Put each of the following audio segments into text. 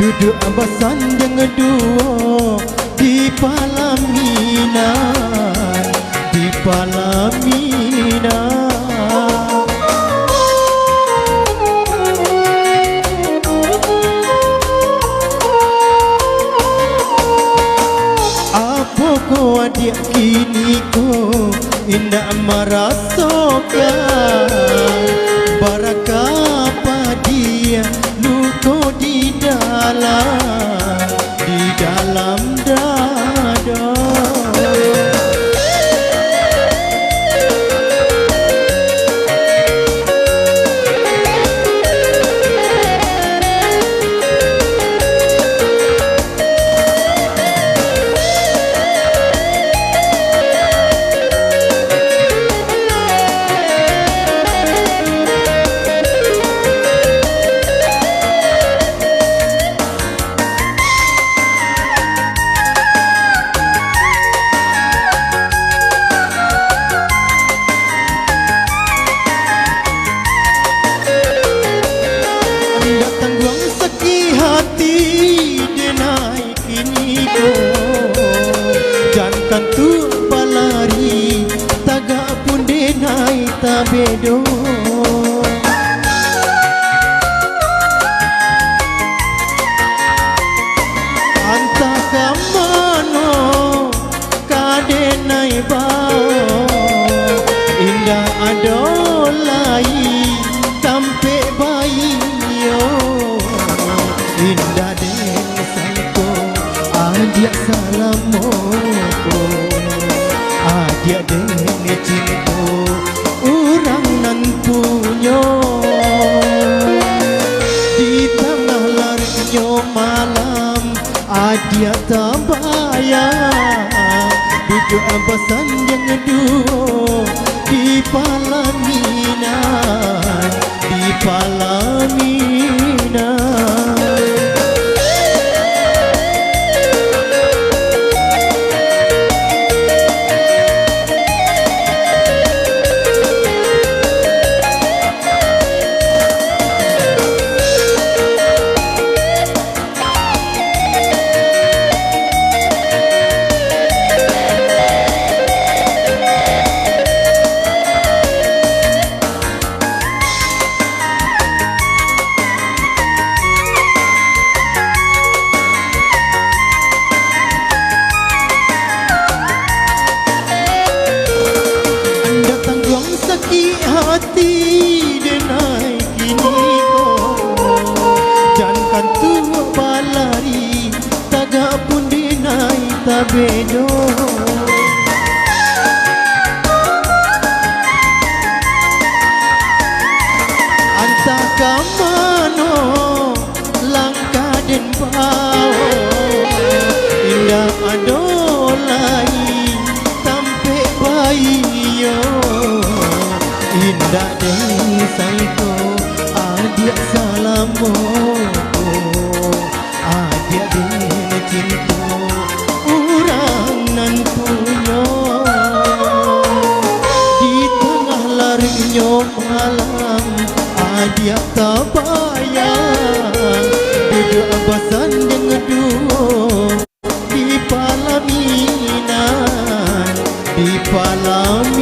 duduk abasan dengan duo di Palaminan, di Palaminan. Apa ko adik kini ko indah merasakan barakah padia luko di dalam dada. Tentu balari taga pun denai tabedo. Anta kamano kadenai bao indah adolai sampai bayi yo indah den saiko adia salamo adia dene cinta orang nan punyo di tengah larutnya malam adia tambayang duduk abasan yang duo di Palaminan, di Palaminan. Hati denai kini ko jangan tua balari taga pun denai tabedo. Antah kamano langkah den bawa indah adolai sampai bayi yo indah den saiko adia salamo adia den cinta orang nan punyo di tengah larutnya malam adia tabayang duduk abasan dengan duo di Palaminan, di Palaminan.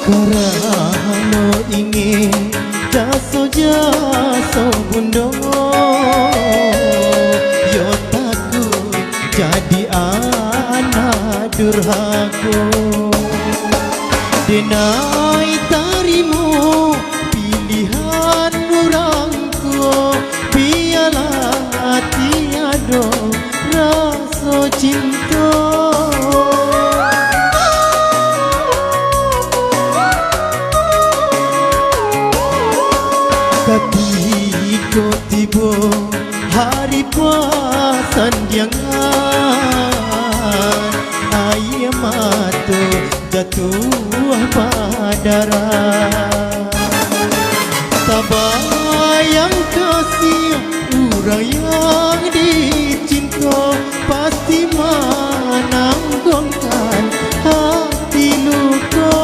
Karano ingin jaso-jaso bundo, yo takut jadi anak durhaka. Denai tarimu pilihan orangku, biarlah tiada rasa cinta. Ketika tiba hari puasan jangan air mata jatuh padara. Sabar yang kasih orang yang dicinta pasti menanggungkan hati luka.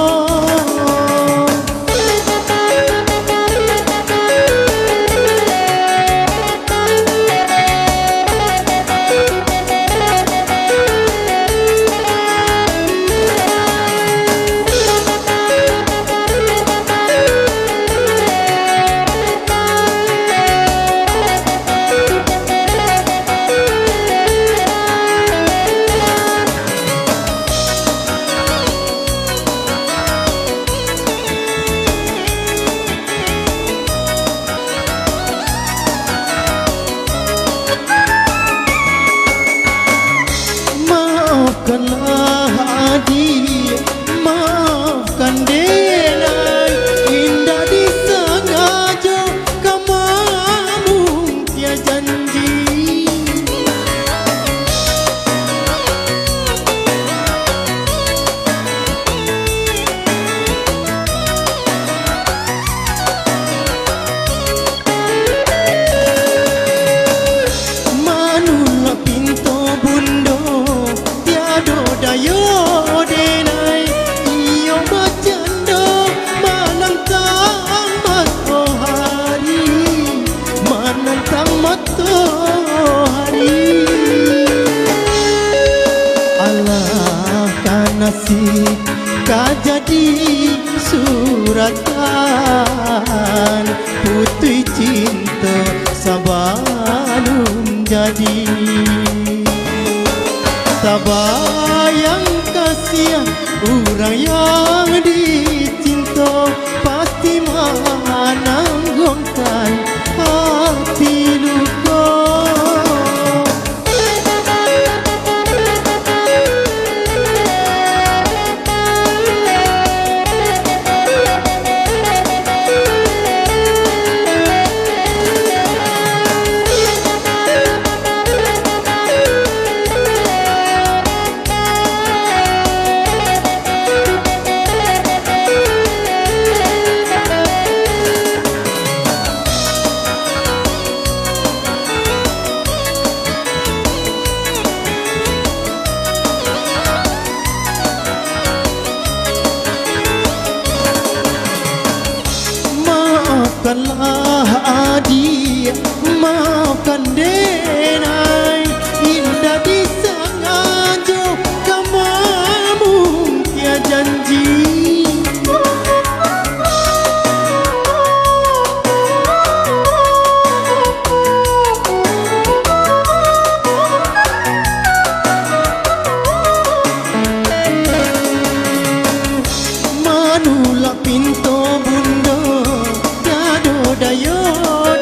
jadi. Tak bayang kasihan orang yang dicinta, pasti menanggungkan hati luka. Maafkanlah adik, maafkan denai, indah disengaja kamu tiada janji. Manulah pintu bunda dayo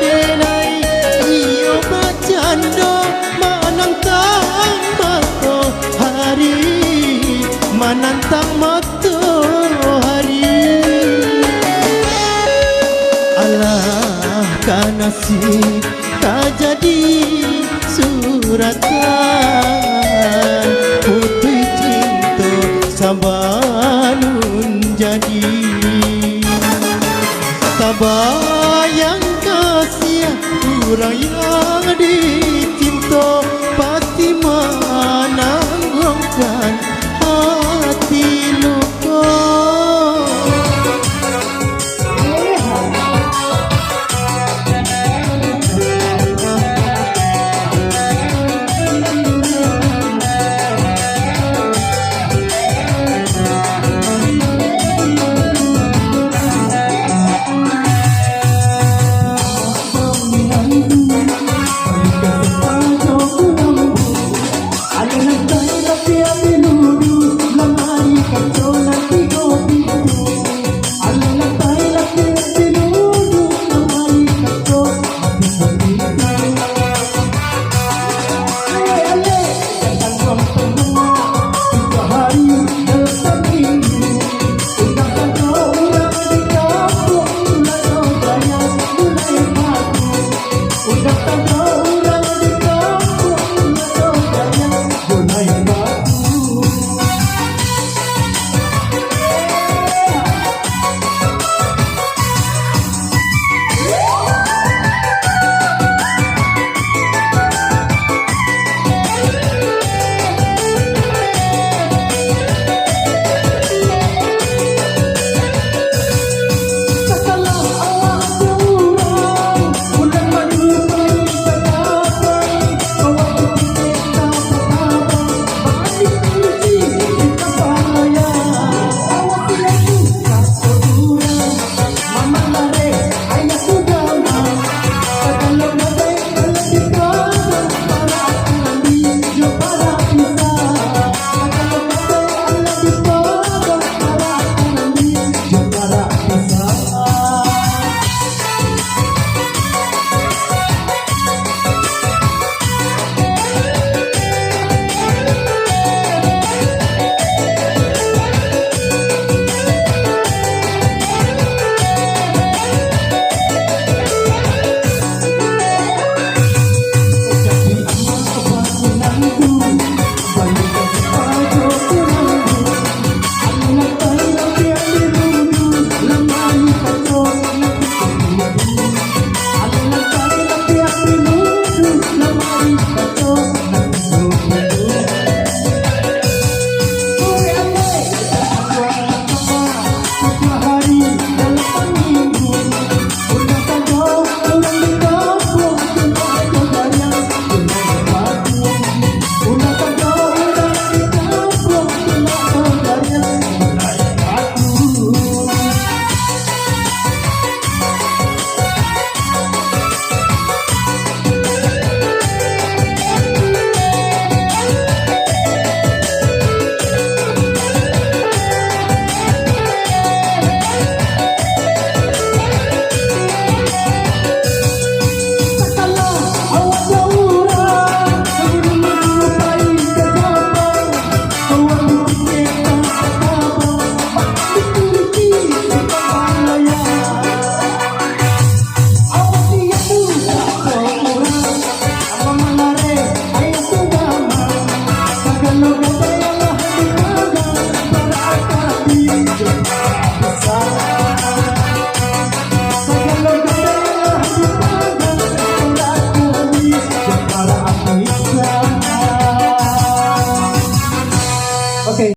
denai, iyo bercanda menantang matahari, menantang matahari. Allah kan nasib tak jadi suratan, putih cinta sabalun jadi. Tak bayang kasihan orang yang dicinta, pasti menanggungkan